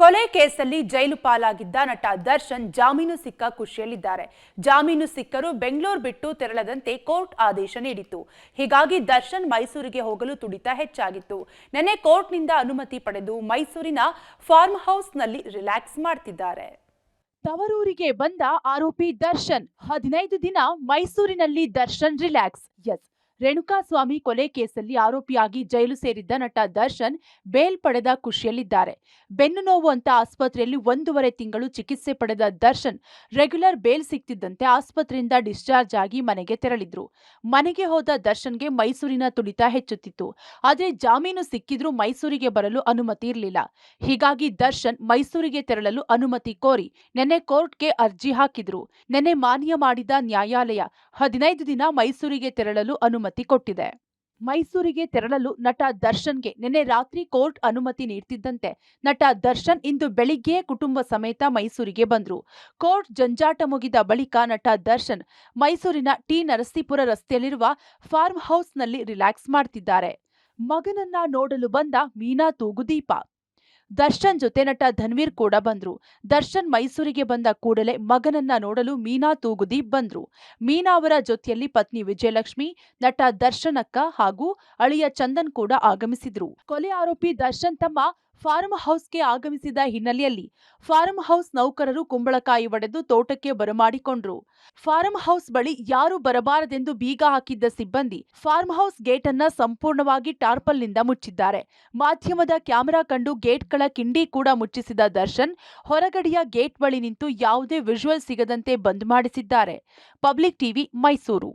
ಕೊಲೆ ಕೇಸಲ್ಲಿ ಜೈಲು ಪಾಲಾಗಿದ್ದ ನಟ ದರ್ಶನ್ ಜಾಮೀನು ಸಿಕ್ಕ ಖುಷಿಯಲ್ಲಿದ್ದಾರೆ. ಜಾಮೀನು ಸಿಕ್ಕರೂ ಬೆಂಗಳೂರು ಬಿಟ್ಟು ತೆರಳದಂತೆ ಕೋರ್ಟ್ ಆದೇಶ ನೀಡಿತ್ತು. ಹೀಗಾಗಿ ದರ್ಶನ್ ಮೈಸೂರಿಗೆ ಹೋಗಲು ತುಡಿತ ಹೆಚ್ಚಾಗಿತ್ತು. ನಿನ್ನೆ ಕೋರ್ಟ್ನಿಂದ ಅನುಮತಿ ಪಡೆದು ಮೈಸೂರಿನ ಫಾರ್ಮ್ ಹೌಸ್ನಲ್ಲಿ ರಿಲ್ಯಾಕ್ಸ್ ಮಾಡ್ತಿದ್ದಾರೆ. ತವರೂರಿಗೆ ಬಂದ ಆರೋಪಿ ದರ್ಶನ್ 15 ದಿನ ಮೈಸೂರಿನಲ್ಲಿ ದರ್ಶನ್ ರಿಲ್ಯಾಕ್ಸ್. ರೇಣುಕಾಸ್ವಾಮಿ ಕೊಲೆ ಕೇಸಲ್ಲಿ ಆರೋಪಿಯಾಗಿ ಜೈಲು ಸೇರಿದ್ದ ನಟ ದರ್ಶನ್ ಬೇಲ್ ಪಡೆದ ಖುಷಿಯಲ್ಲಿದ್ದಾರೆ. ಬೆನ್ನು ನೋವು ಅಂತ ಆಸ್ಪತ್ರೆಯಲ್ಲಿ 1.5 ತಿಂಗಳು ಚಿಕಿತ್ಸೆ ಪಡೆದ ದರ್ಶನ್ ರೆಗ್ಯುಲರ್ ಬೇಲ್ ಸಿಗ್ತಿದ್ದಂತೆ ಆಸ್ಪತ್ರೆಯಿಂದ ಡಿಸ್ಚಾರ್ಜ್ ಆಗಿ ಮನೆಗೆ ತೆರಳಿದ್ರು. ಮನೆಗೆ ಹೋದ ದರ್ಶನ್ಗೆ ಮೈಸೂರಿನ ತುಡಿತ ಹೆಚ್ಚುತ್ತಿತ್ತು. ಆದರೆ ಜಾಮೀನು ಸಿಕ್ಕಿದ್ರೂ ಮೈಸೂರಿಗೆ ಬರಲು ಅನುಮತಿ ಇರಲಿಲ್ಲ. ಹೀಗಾಗಿ ದರ್ಶನ್ ಮೈಸೂರಿಗೆ ತೆರಳಲು ಅನುಮತಿ ಕೋರಿ ನಿನ್ನೆ ಕೋರ್ಟ್ಗೆ ಅರ್ಜಿ ಹಾಕಿದ್ರು. ನಿನ್ನೆ ಮಾನ್ಯ ಮಾಡಿದ ನ್ಯಾಯಾಲಯ 15 ದಿನ ಮೈಸೂರಿಗೆ ತೆರಳಲು ಅನುಮತಿ ಕೊಟ್ಟಿದೆ. ಮೈಸೂರಿಗೆ ತೆರಳಲು ನಟ ದರ್ಶನ್ಗೆ ನಿನ್ನೆ ರಾತ್ರಿ ಕೋರ್ಟ್ ಅನುಮತಿ ನೀಡ್ತಿದ್ದಂತೆ ನಟ ದರ್ಶನ್ ಇಂದು ಬೆಳಿಗ್ಗೆ ಕುಟುಂಬ ಸಮೇತ ಮೈಸೂರಿಗೆ ಬಂದ್ರು. ಕೋರ್ಟ್ ಜಂಜಾಟ ಮುಗಿದ ಬಳಿಕ ನಟ ದರ್ಶನ್ ಮೈಸೂರಿನ ಟಿ ನರಸೀಪುರ ರಸ್ತೆಯಲ್ಲಿರುವ ಫಾರ್ಮ್ ಹೌಸ್ನಲ್ಲಿ ರಿಲ್ಯಾಕ್ಸ್ ಮಾಡ್ತಿದ್ದಾರೆ. ಮಗನನ್ನ ನೋಡಲು ಬಂದ ಮೀನಾ ತೂಗುದೀಪ. ದರ್ಶನ್ ಜೊತೆ ನಟ ಧನ್ವೀರ್ ಕೂಡ ಬಂದ್ರು. ದರ್ಶನ್ ಮೈಸೂರಿಗೆ ಬಂದ ಕೂಡಲೇ ಮಗನನ್ನ ನೋಡಲು ಮೀನಾ ತೂಗುದೀಪ್ ಬಂದ್ರು. ಮೀನಾ ಅವರ ಜೊತೆಯಲ್ಲಿ ಪತ್ನಿ ವಿಜಯಲಕ್ಷ್ಮಿ, ನಟ ದರ್ಶನ್ ಅಕ್ಕ ಹಾಗೂ ಅಳಿಯ ಚಂದನ್ ಕೂಡ ಆಗಮಿಸಿದ್ರು. ಕೊಲೆ ಆರೋಪಿ ದರ್ಶನ್ ತಮ್ಮ ಫಾರ್ಮ್ ಹೌಸ್ಗೆ ಆಗಮಿಸಿದ ಹಿನ್ನೆಲೆಯಲ್ಲಿ ಫಾರ್ಮ್ ಹೌಸ್ ನೌಕರರು ಕುಂಬಳಕಾಯಿ ಒಡೆದು ತೋಟಕ್ಕೆ ಬರಮಾಡಿಕೊಂಡ್ರು. ಫಾರ್ಮ್ ಹೌಸ್ ಬಳಿ ಯಾರು ಬರಬಾರದೆಂದು ಬೀಗ ಹಾಕಿದ್ದ ಸಿಬ್ಬಂದಿ ಫಾರ್ಮ್ ಹೌಸ್ ಗೇಟ್ ಅನ್ನ ಸಂಪೂರ್ಣವಾಗಿ ಟಾರ್ಪಲ್ನಿಂದ ಮುಚ್ಚಿದ್ದಾರೆ. ಮಾಧ್ಯಮದ ಕ್ಯಾಮೆರಾ ಕಂಡು ಗೇಟ್ಗಳ ಕಿಂಡಿ ಕೂಡ ಮುಚ್ಚಿಸಿದ ದರ್ಶನ್ ಹೊರಗಡೆಯ ಗೇಟ್ ಬಳಿ ನಿಂತು ಯಾವುದೇ ವಿಜುವಲ್ ಸಿಗದಂತೆ ಬಂದ್ ಮಾಡಿಸಿದ್ದಾರೆ. Public TV, Mysuru.